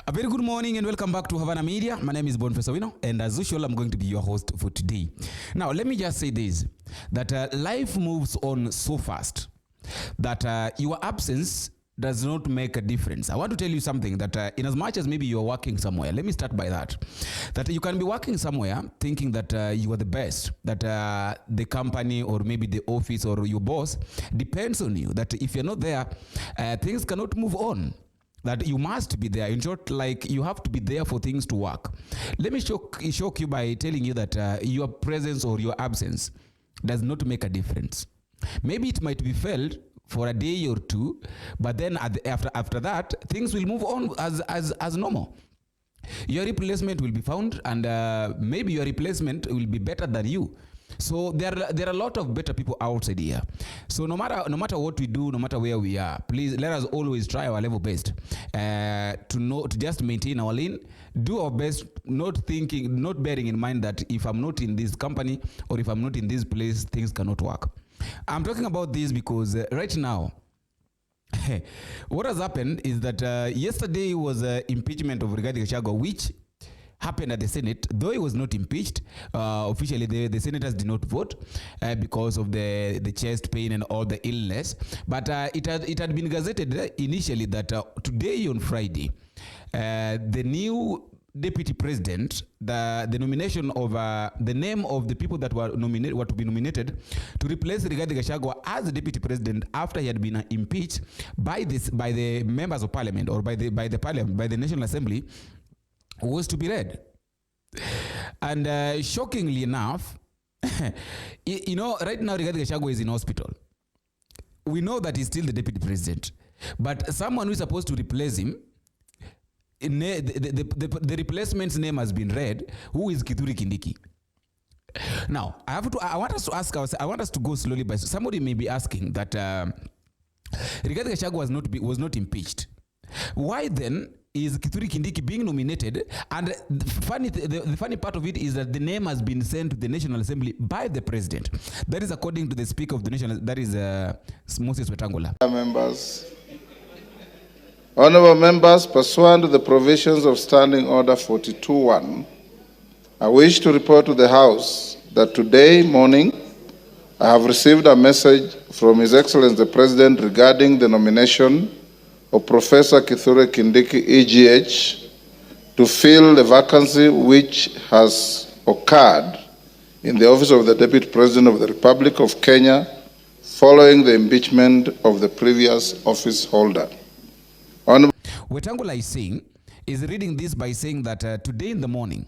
A very good morning and welcome back to Havana Media. My name is Boniface Awino, and as usual, I'm going to be your host for today. Now, let me just say this, that life moves on so fast that your absence does not make a difference. I want to tell you something that in as much as maybe you're working somewhere, let me start by that you can be working somewhere thinking that you are the best, that the company or maybe the office or your boss depends on you, that if you're not there, things cannot move on. That you must be there. In short, like you have to be there for things to work. Let me shock you by telling you that your presence or your absence does not make a difference. Maybe it might be felt for a day or two, but then after that, things will move on as normal. Your replacement will be found, and maybe your replacement will be better than you. So there are a lot of better people outside here. So no matter what we do, no matter where we are, please let us always try our level best to just maintain our lane, do our best, not bearing in mind that if I'm not in this company or if I'm not in this place, things cannot work. I'm talking about this because right now, what has happened is that yesterday was impeachment of Gachagua'S, which happened at the Senate. Though he was not impeached officially, the senators did not vote because of the chest pain and all the illness. But it had been gazetted initially that today on Friday, the new deputy president, the nomination of the name of the people that were to be nominated to replace Rigathi Gachagua as the deputy president after he had been impeached by the members of parliament or by the National Assembly, was to be read. And shockingly enough, you know, right now Rigathi Gachagua is in hospital. We know that he's still the deputy president, but someone who is supposed to replace him, the replacement's name has been read, who is Kindiki. Now, I want us to go slowly by. Somebody may be asking that Rigathi Gachagua was not impeached. Why then is Kindiki being nominated? And the funny part of it is that the name has been sent to the National Assembly by the president. That is according to the Speaker of the Nation, that is Moses Wetangula. Honorable members, pursuant to the provisions of Standing Order 42.1, I wish to report to the House that today morning I have received a message from His Excellency the President regarding the nomination of Professor Kindiki, EGH, to fill the vacancy which has occurred in the office of the Deputy President of the Republic of Kenya following the impeachment of the previous office holder. Wetangula is reading this by saying that today in the morning,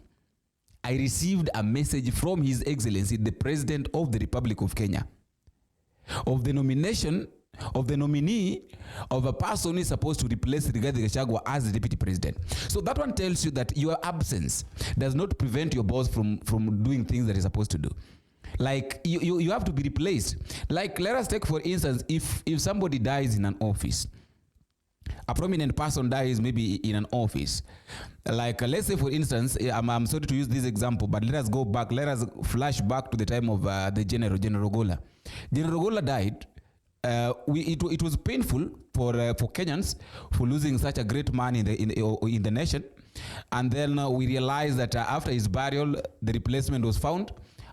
I received a message from His Excellency, the President of the Republic of Kenya, of the nomination of the nominee of a person who is supposed to replace Rigathi Gachagua as the deputy president. So that one tells you that your absence does not prevent your boss from doing things that he's supposed to do. Like you have to be replaced. Like let us take for instance, if somebody dies in an office, a prominent person dies maybe in an office. Like let's say for instance, I'm sorry to use this example, but let us flash back to the time of the General Gola. General Gola died. It was painful for Kenyans for losing such a great man in the nation, and then we realized that after his burial, the replacement was found,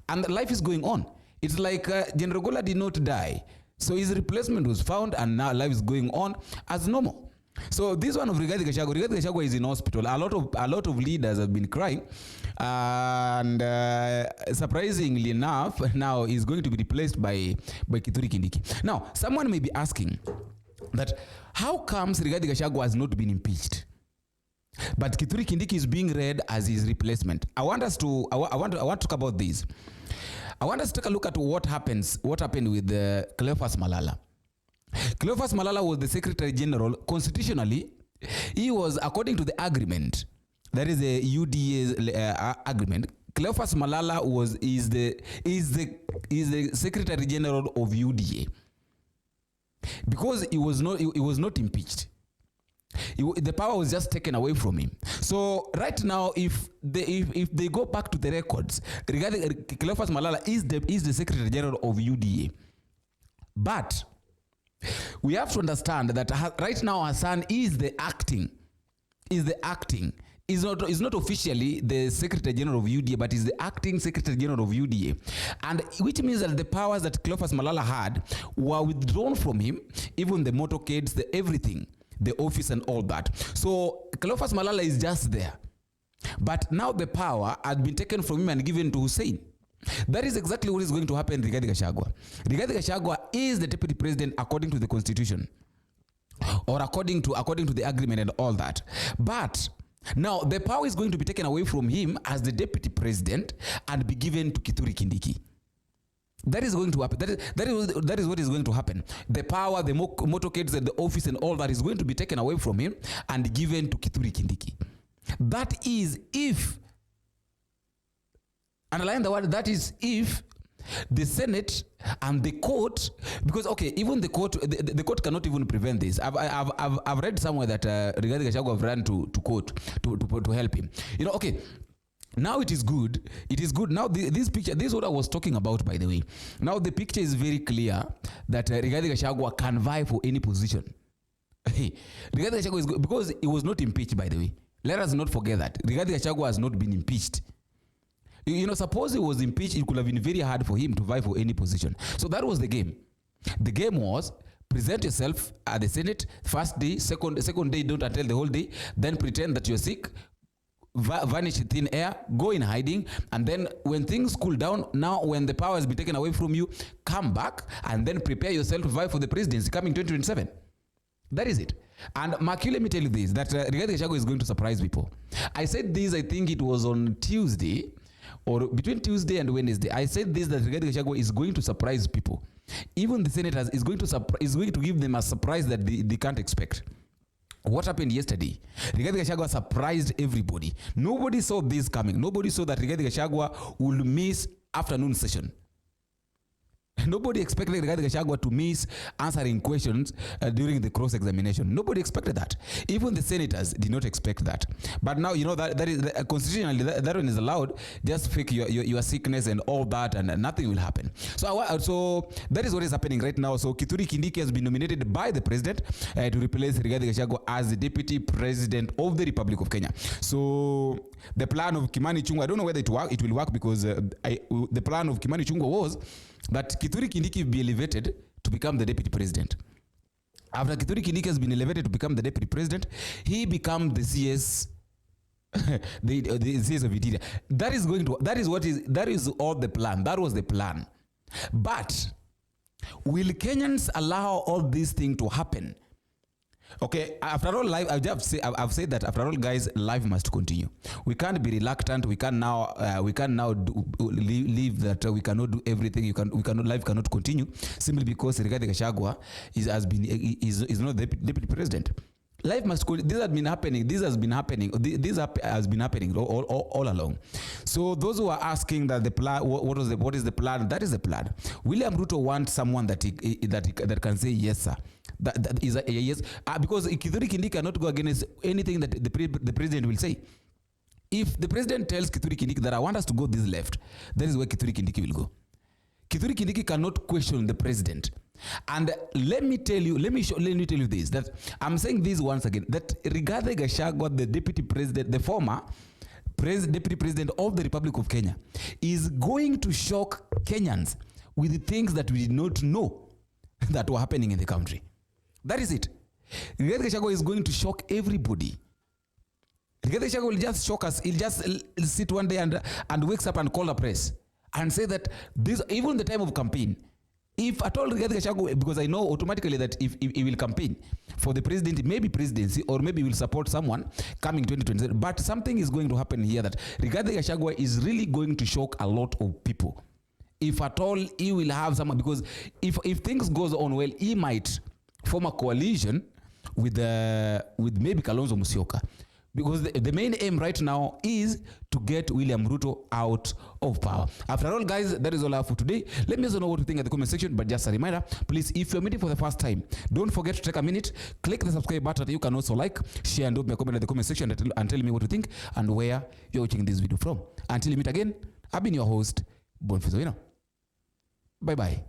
and life is going on. It's like General Gola did not die, so his replacement was found, and now life is going on as normal. So this one of Rigathi Gachagua is in hospital. A lot of leaders have been crying, and surprisingly enough, now he's going to be replaced by Kindiki. Now, someone may be asking that how comes Rigathi Gachagua has not been impeached, but Kindiki is being read as his replacement? I want to talk about this. I want us to take a look at what happened with Cleophas Malala. Cleophas Malala was the Secretary General. Constitutionally, he was, according to the agreement, that is the UDA's agreement, Cleophas Malala is the Secretary General of UDA. Because he was not impeached. The power was just taken away from him. So right now, if they go back to the records, Cleophas Malala is the Secretary General of UDA. But we have to understand that right now Hassan is the acting is the acting. Is not officially the Secretary General of UDA, but is the acting Secretary General of UDA, and which means that the powers that Cleophas Malala had were withdrawn from him, even the motorcades, the everything, the office and all that. So Cleophas Malala is just there, but now the power had been taken from him and given to Hussein. That is exactly what is going to happen to Rigathi Gachagua. Rigathi Gachagua is the deputy president according to the constitution, or according to the agreement and all that, but now the power is going to be taken away from him as the deputy president and be given to Kithure Kindiki. That is going to happen. That is what is going to happen. The power, the motorcades, and the office and all that is going to be taken away from him and given to Kithure Kindiki. That is if, underline the word, that is if the Senate and the court, because okay, even the court cannot even prevent this. I've read somewhere that Rigathi Gachagua have run to court to help him. You know, okay. Now it is good. It is good. Now this picture, this is what I was talking about, by the way. Now the picture is very clear that Rigathi Gachagua can vie for any position. Rigathi Gachagua is good because he was not impeached, by the way. Let us not forget that Rigathi Gachagua has not been impeached. You know, suppose he was impeached, it could have been very hard for him to vie for any position. So that was the game. The game was present yourself at the Senate, first day, second day, don't attend the whole day, then pretend that you're sick, vanish in thin air, go in hiding, and then when things cool down, now when the power has been taken away from you, come back and then prepare yourself to vie for the presidency coming 2027. That is it. And Mark, let me tell you this, that Rigathi Gachagua is going to surprise people. I said this, I think it was on Tuesday, or between Tuesday and Wednesday. I said this, that Rigathi Gachagua is going to surprise people. Even the senators is going to give them a surprise that they can't expect. What happened yesterday? Rigathi Gachagua surprised everybody. Nobody saw this coming. Nobody saw that Rigathi Gachagua will miss afternoon session. Nobody expected Rigathi Gachagua to miss answering questions during the cross-examination. Nobody expected that. Even the senators did not expect that. But now, you know, that is constitutionally, that one is allowed. Just fake your sickness and all that, and nothing will happen. So that is what is happening right now. So Kithure Kindiki has been nominated by the president to replace Rigathi Gachagua as the deputy president of the Republic of Kenya. So the plan of Kimani Ichung'wah, I don't know whether it will work, because the plan of Kimani Ichung'wah was that Kithure Kindiki be elevated to become the deputy president. After Kithure Kindiki has been elevated to become the deputy president, he becomes the CS, the CS of Interior. That is all the plan. That was the plan. But will Kenyans allow all these things to happen? Okay, after all, life, I've said that after all, guys, life must continue. We can't be reluctant. We can now leave that. We cannot do everything. Life cannot continue simply because Rigathi Gachagua is not the deputy president. Life must continue. This has been happening. This has been happening all along. So those who are asking that the plan, what is the plan? That is the plan. William Ruto wants someone that can say yes, sir. That is a yes, because Kithure Kindiki cannot go against anything that the president will say. If the president tells Kithure Kindiki that I want us to go this left, that is where Kithure Kindiki will go. Kithure Kindiki cannot question the president. And let me tell you this, that I'm saying this once again, that Rigathi Gachagua, the deputy president, the former deputy president of the Republic of Kenya, is going to shock Kenyans with the things that we did not know that were happening in the country. That is it. Rigathi Gachagua is going to shock everybody. Rigathi Gachagua will just shock us. He'll just sit one day and wakes up and call the press and say that this, even the time of campaign, if at all Rigathi Gachagua, because I know automatically that if he will campaign for the president, maybe presidency, or maybe he will support someone coming 2027. But something is going to happen here that Rigathi Gachagua is really going to shock a lot of people. If at all he will have someone, because if things goes on well, he might form a coalition with maybe Kalonzo Musyoka, because the main aim right now is to get William Ruto out of power. After all, guys, that is all I have for today. Let me know what you think in the comment section. But just a reminder, please, if you're meeting for the first time, don't forget to take a minute, click the subscribe button. You can also like, share, and drop me a comment in the comment section and tell me what you think and where you're watching this video from. Until we meet again, I've been your host, Boniface Owino. Bye-bye.